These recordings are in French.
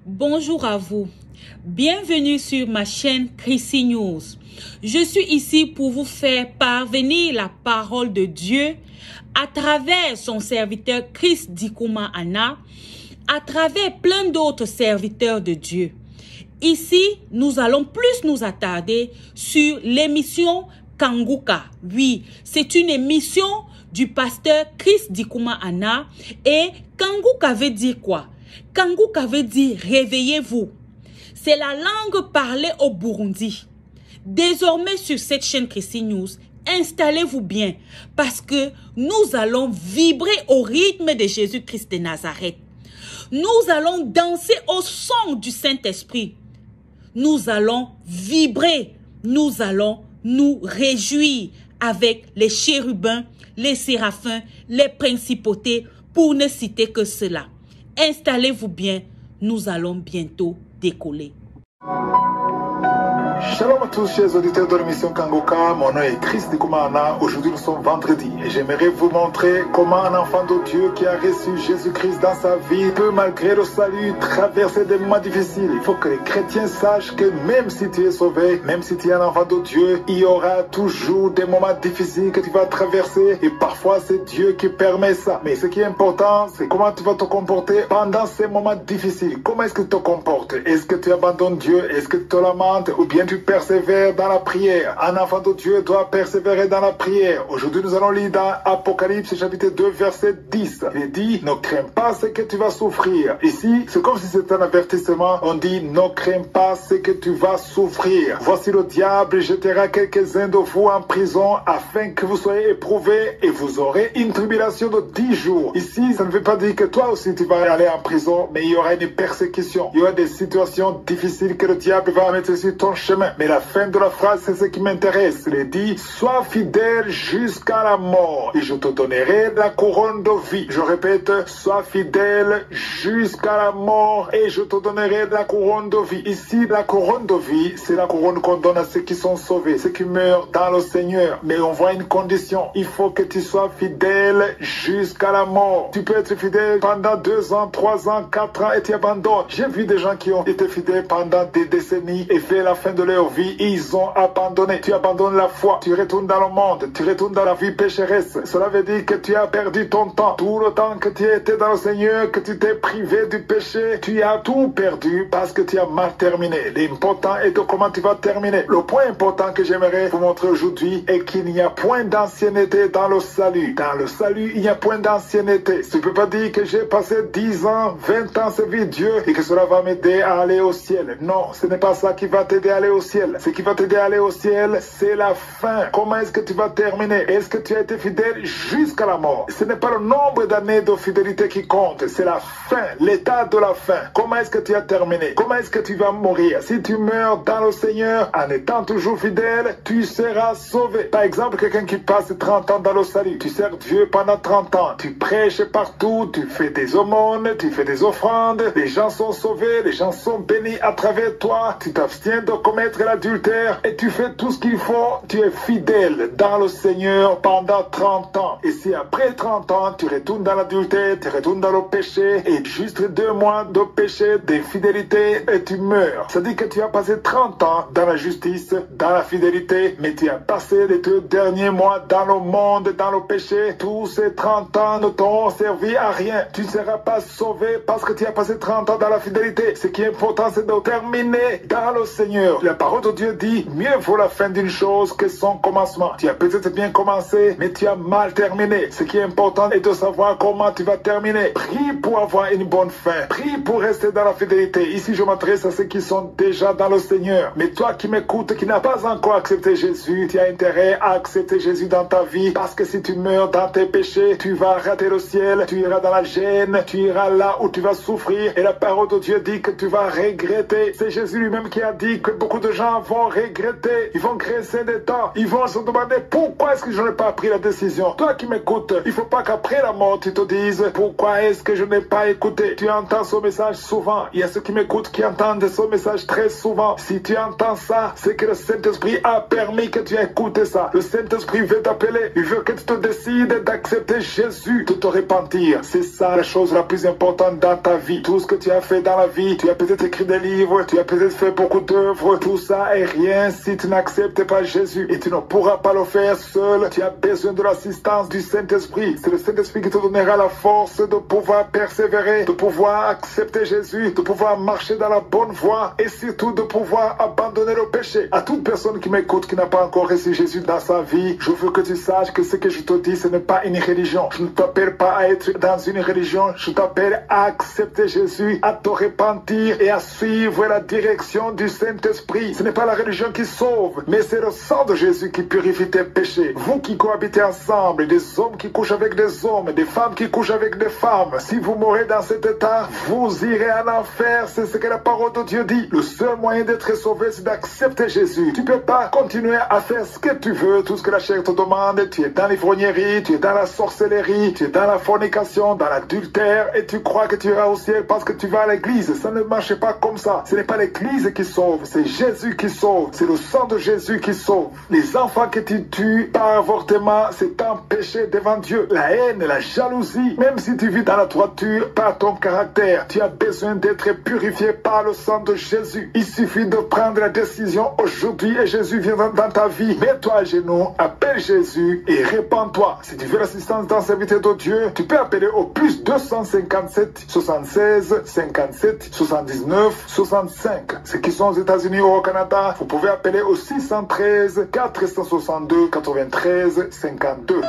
Bonjour à vous. Bienvenue sur ma chaîne Chrissy News. Je suis ici pour vous faire parvenir la parole de Dieu à travers son serviteur Chris Dikuma Anna, à travers plein d'autres serviteurs de Dieu. Ici, nous allons plus nous attarder sur l'émission Kanguka. Oui, c'est une émission du pasteur Chris Dikuma Anna. Et Kanguka veut dire quoi? Kanguka veut dire réveillez-vous. C'est la langue parlée au Burundi. Désormais sur cette chaîne Chrissy News, installez-vous bien parce que nous allons vibrer au rythme de Jésus-Christ de Nazareth. Nous allons danser au son du Saint-Esprit. Nous allons vibrer. Nous allons nous réjouir avec les chérubins, les séraphins, les principautés, pour ne citer que cela. Installez-vous bien, nous allons bientôt décoller. Shalom à tous chers auditeurs de l'émission Kanguka, mon nom est Chris Dikuma Anna. Aujourd'hui nous sommes vendredi et j'aimerais vous montrer comment un enfant de Dieu qui a reçu Jésus-Christ dans sa vie peut malgré le salut traverser des moments difficiles. Il faut que les chrétiens sachent que même si tu es sauvé, même si tu es un enfant de Dieu, il y aura toujours des moments difficiles que tu vas traverser et parfois c'est Dieu qui permet ça. Mais ce qui est important, c'est comment tu vas te comporter pendant ces moments difficiles. Comment est-ce que tu te comportes? Est-ce que tu abandonnes Dieu? Est-ce que tu te lamentes? Ou bien tu persévères dans la prière? Un enfant de Dieu doit persévérer dans la prière. Aujourd'hui, nous allons lire dans Apocalypse chapitre 2, verset 10. Il est dit, ne crains pas ce que tu vas souffrir. Ici, c'est comme si c'était un avertissement. On dit, ne crains pas ce que tu vas souffrir. Voici le diable jettera quelques-uns de vous en prison afin que vous soyez éprouvés et vous aurez une tribulation de 10 jours. Ici, ça ne veut pas dire que toi aussi tu vas aller en prison, mais il y aura une persécution. Il y aura des situations difficiles que le diable va mettre sur ton chemin. Mais la fin de la phrase, c'est ce qui m'intéresse. Il est dit, sois fidèle jusqu'à la mort et je te donnerai la couronne de vie. Je répète, sois fidèle jusqu'à la mort et je te donnerai la couronne de vie. Ici, la couronne de vie, c'est la couronne qu'on donne à ceux qui sont sauvés, ceux qui meurent dans le Seigneur. Mais on voit une condition. Il faut que tu sois fidèle jusqu'à la mort. Tu peux être fidèle pendant 2 ans, 3 ans, 4 ans et tu abandonnes. J'ai vu des gens qui ont été fidèles pendant des décennies et fait la fin de leur vie, ils ont abandonné. Tu abandonnes la foi, tu retournes dans le monde, tu retournes dans la vie pécheresse. Cela veut dire que tu as perdu ton temps. Tout le temps que tu étais dans le Seigneur, que tu t'es privé du péché, tu as tout perdu parce que tu as mal terminé. L'important est de comment tu vas terminer. Le point important que j'aimerais vous montrer aujourd'hui est qu'il n'y a point d'ancienneté dans le salut. Dans le salut, il n'y a point d'ancienneté. Tu ne peux pas dire que j'ai passé 10 ans, 20 ans servir Dieu et que cela va m'aider à aller au ciel. Non, ce n'est pas ça qui va t'aider à aller au ciel. Ce qui va t'aider à aller au ciel, c'est la fin. Comment est-ce que tu vas terminer? Est-ce que tu as été fidèle jusqu'à la mort? Ce n'est pas le nombre d'années de fidélité qui compte, c'est la fin, l'état de la fin. Comment est-ce que tu as terminé? Comment est-ce que tu vas mourir? Si tu meurs dans le Seigneur en étant toujours fidèle, tu seras sauvé. Par exemple, quelqu'un qui passe 30 ans dans le salut, tu sers Dieu pendant 30 ans, tu prêches partout, tu fais des aumônes, tu fais des offrandes, les gens sont sauvés, les gens sont bénis à travers toi, tu t'abstiens de commettre l'adultère et tu fais tout ce qu'il faut, tu es fidèle dans le Seigneur pendant 30 ans. Et si après 30 ans, tu retournes dans l'adultère, tu retournes dans le péché et juste 2 mois de péché, d'infidélité et tu meurs. Ça dit que tu as passé 30 ans dans la justice, dans la fidélité, mais tu as passé les 2 derniers mois dans le monde, dans le péché. Tous ces 30 ans ne t'ont servi à rien. Tu ne seras pas sauvé parce que tu as passé 30 ans dans la fidélité. Ce qui est important, c'est de terminer dans le Seigneur. La parole de Dieu dit, mieux vaut la fin d'une chose que son commencement. Tu as peut-être bien commencé, mais tu as mal terminé. Ce qui est important est de savoir comment tu vas terminer. Prie pour avoir une bonne fin. Prie pour rester dans la fidélité. Ici, je m'adresse à ceux qui sont déjà dans le Seigneur. Mais toi qui m'écoutes, qui n'as pas encore accepté Jésus, tu as intérêt à accepter Jésus dans ta vie. Parce que si tu meurs dans tes péchés, tu vas rater le ciel, tu iras dans la gêne, tu iras là où tu vas souffrir. Et la parole de Dieu dit que tu vas regretter. C'est Jésus lui-même qui a dit que beaucoup de de gens vont regretter, ils vont graisser des dents, ils vont se demander pourquoi est-ce que je n'ai pas pris la décision. Toi qui m'écoutes, il ne faut pas qu'après la mort, tu te dises pourquoi est-ce que je n'ai pas écouté. Tu entends ce message souvent. Il y a ceux qui m'écoutent qui entendent ce message très souvent. Si tu entends ça, c'est que le Saint-Esprit a permis que tu écoutes ça. Le Saint-Esprit veut t'appeler. Il veut que tu te décides d'accepter Jésus, de te repentir. C'est ça la chose la plus importante dans ta vie. Tout ce que tu as fait dans la vie, tu as peut-être écrit des livres, tu as peut-être fait beaucoup d'œuvres. Tout ça est rien si tu n'acceptes pas Jésus. Et tu ne pourras pas le faire seul. Tu as besoin de l'assistance du Saint-Esprit. C'est le Saint-Esprit qui te donnera la force de pouvoir persévérer, de pouvoir accepter Jésus, de pouvoir marcher dans la bonne voie et surtout de pouvoir abandonner le péché. À toute personne qui m'écoute, qui n'a pas encore reçu Jésus dans sa vie, je veux que tu saches que ce que je te dis, ce n'est pas une religion. Je ne t'appelle pas à être dans une religion, je t'appelle à accepter Jésus, à te repentir et à suivre la direction du Saint-Esprit. Ce n'est pas la religion qui sauve, mais c'est le sang de Jésus qui purifie tes péchés. Vous qui cohabitez ensemble, des hommes qui couchent avec des hommes, des femmes qui couchent avec des femmes, si vous mourrez dans cet état, vous irez en enfer. C'est ce que la parole de Dieu dit. Le seul moyen d'être sauvé, c'est d'accepter Jésus. Tu ne peux pas continuer à faire ce que tu veux, tout ce que la chair te demande. Tu es dans l'ivrognerie, tu es dans la sorcellerie, tu es dans la fornication, dans l'adultère, et tu crois que tu iras au ciel parce que tu vas à l'église. Ça ne marche pas comme ça. Ce n'est pas l'église qui sauve, c'est Jésus qui sauve. C'est le sang de Jésus qui sauve. Les enfants que tu tues par avortement, c'est un péché devant Dieu. La haine, la jalousie, même si tu vis dans la droiture par ton caractère, tu as besoin d'être purifié par le sang de Jésus. Il suffit de prendre la décision aujourd'hui et Jésus vient dans ta vie. Mets-toi à genoux, appelle Jésus et répands-toi. Si tu veux l'assistance d'un serviteur de Dieu, tu peux appeler au plus 257 76 57 79 65. Ceux qui sont aux États-Unis ou au Canada, vous pouvez appeler au 613 462 93 52.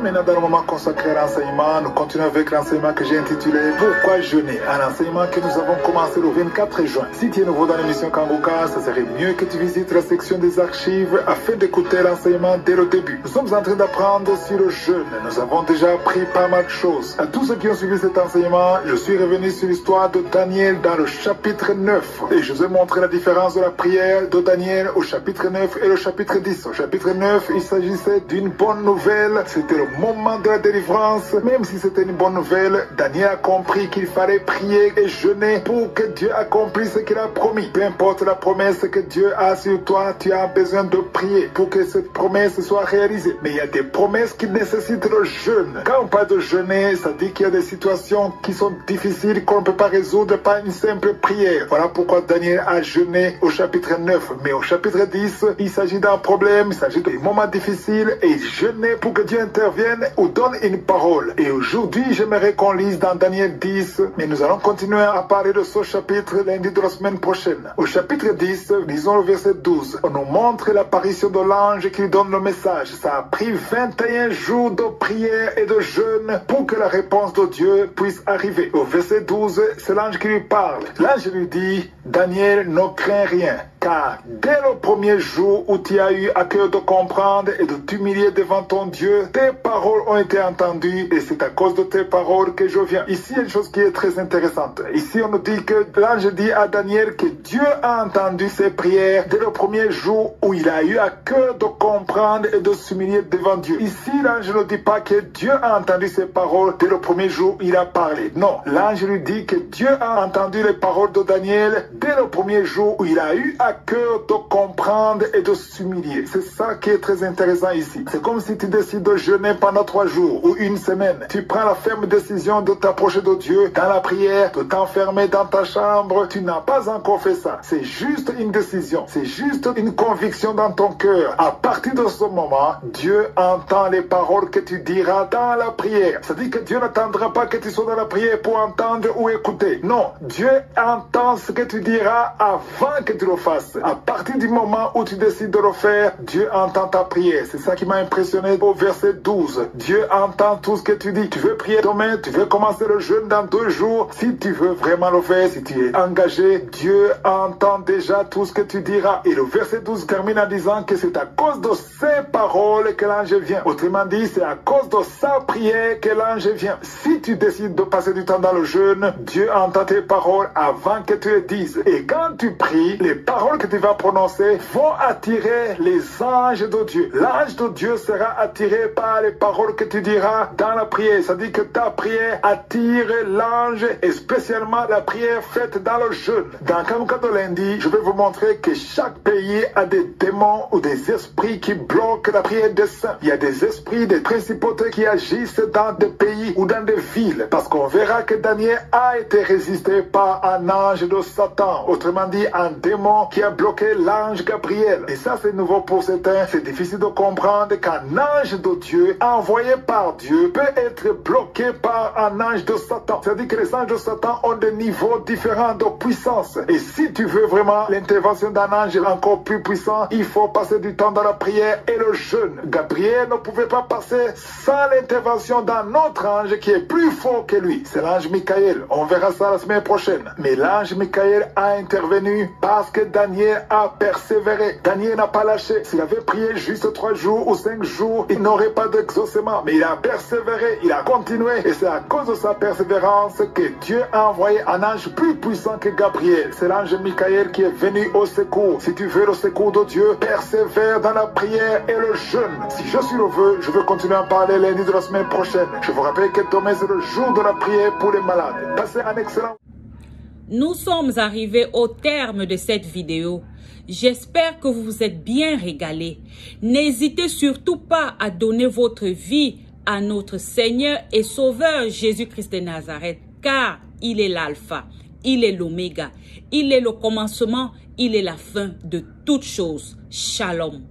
Maintenant, dans le moment consacré à l'enseignement, nous continuons avec l'enseignement que j'ai intitulé Pourquoi jeûner? Un enseignement que nous avons commencé le 24 juin. Si tu es nouveau dans l'émission Kangoka, ça serait mieux que tu visites la section des archives afin d'écouter l'enseignement dès le début. Nous sommes en train d'apprendre sur le jeûne. Nous avons déjà appris pas mal de choses. À tous ceux qui ont suivi cet enseignement, je suis revenu sur l'histoire de Daniel dans le chapitre 9. Et je vous ai montré la différence de la prière de Daniel au chapitre 9 et le chapitre 10. Au chapitre 9, il s'agissait d'une bonne nouvelle. C'était le moment de la délivrance. Même si c'était une bonne nouvelle, Daniel a compris qu'il fallait prier et jeûner pour que Dieu accomplisse ce qu'il a promis. Peu importe la promesse que Dieu a sur toi, tu as besoin de prier pour que cette promesse soit réalisée. Mais il y a des promesses qui nécessitent le jeûne. Quand on parle de jeûner, ça dit qu'il y a des situations qui sont difficiles qu'on ne peut pas résoudre par une simple prière. Voilà pourquoi Daniel a jeûné au chapitre 9. Mais au chapitre 10, il s'agit d'un problème, il s'agit de moments difficiles et jeûner pour que Dieu intervienne ou donne une parole. Et aujourd'hui, j'aimerais qu'on lise dans Daniel 10, mais nous allons continuer à parler de ce chapitre lundi de la semaine prochaine. Au chapitre 10, lisons le verset 12. On nous montre l'apparition de l'ange qui donne le message. Ça a pris 21 jours de prière et de jeûne pour que la réponse de Dieu puisse arriver. Au verset 12, c'est l'ange qui lui parle. L'ange lui dit, Daniel, ne crains rien. Car dès le premier jour où tu as eu à cœur de comprendre et de t'humilier devant ton Dieu, tes paroles ont été entendues et c'est à cause de tes paroles que je viens. Ici, il y a une chose qui est très intéressante. Ici, on nous dit que l'ange dit à Daniel que Dieu a entendu ses prières dès le premier jour où il a eu à cœur de comprendre et de s'humilier devant Dieu. Ici, l'ange ne dit pas que Dieu a entendu ses paroles dès le premier jour où il a parlé. Non, l'ange lui dit que Dieu a entendu les paroles de Daniel dès le premier jour où il a eu à cœur de comprendre et de s'humilier. C'est ça qui est très intéressant ici. C'est comme si tu décides de jeûner pendant 3 jours ou une semaine. Tu prends la ferme décision de t'approcher de Dieu dans la prière, de t'enfermer dans ta chambre. Tu n'as pas encore fait ça. C'est juste une décision. C'est juste une conviction dans ton cœur. À partir de ce moment, Dieu entend les paroles que tu diras dans la prière. Ça dit que Dieu n'attendra pas que tu sois dans la prière pour entendre ou écouter. Non, Dieu entend ce que tu diras avant que tu le fasses. À partir du moment où tu décides de le faire, Dieu entend ta prière. C'est ça qui m'a impressionné au verset 12. 12. Dieu entend tout ce que tu dis. Tu veux prier demain, tu veux commencer le jeûne dans 2 jours. Si tu veux vraiment le faire, si tu es engagé, Dieu entend déjà tout ce que tu diras. Et le verset 12 termine en disant que c'est à cause de ces paroles que l'ange vient. Autrement dit, c'est à cause de sa prière que l'ange vient. Si tu décides de passer du temps dans le jeûne, Dieu entend tes paroles avant que tu les dises. Et quand tu pries, les paroles que tu vas prononcer vont attirer les anges de Dieu. L'ange de Dieu sera attiré par les paroles que tu diras dans la prière. Ça dit que ta prière attire l'ange, et spécialement la prière faite dans le jeûne. Dans Kanguka de lundi, je vais vous montrer que chaque pays a des démons ou des esprits qui bloquent la prière des saints. Il y a des esprits, des principautés qui agissent dans des pays ou dans des villes. Parce qu'on verra que Daniel a été résisté par un ange de Satan. Autrement dit, un démon qui a bloqué l'ange Gabriel. Et ça, c'est nouveau pour certains. C'est difficile de comprendre qu'un ange de Dieu, envoyé par Dieu, peut être bloqué par un ange de Satan. C'est-à-dire que les anges de Satan ont des niveaux différents de puissance. Et si tu veux vraiment l'intervention d'un ange encore plus puissant, il faut passer du temps dans la prière et le jeûne. Gabriel ne pouvait pas passer sans l'intervention d'un autre ange qui est plus fort que lui. C'est l'ange Michael. On verra ça la semaine prochaine. Mais l'ange Michael a intervenu parce que Daniel a persévéré. Daniel n'a pas lâché. S'il avait prié juste 3 jours ou 5 jours, il n'aurait pas d'exaucement. Mais il a persévéré, il a continué. Et c'est à cause de sa persévérance que Dieu a envoyé un ange plus puissant que Gabriel. C'est l'ange Michael qui est venu au secours. Si tu veux le secours de Dieu, persévère dans la prière et le jeûne. Si je suis le vœu, je veux continuer à en parler lundi de la semaine prochaine. Je vous rappelle que demain c'est le jour de la prière pour les malades. Passez un excellent... Nous sommes arrivés au terme de cette vidéo. J'espère que vous vous êtes bien régalés. N'hésitez surtout pas à donner votre vie à notre Seigneur et Sauveur Jésus-Christ de Nazareth, car il est l'alpha, il est l'oméga, il est le commencement, il est la fin de toutes choses. Shalom.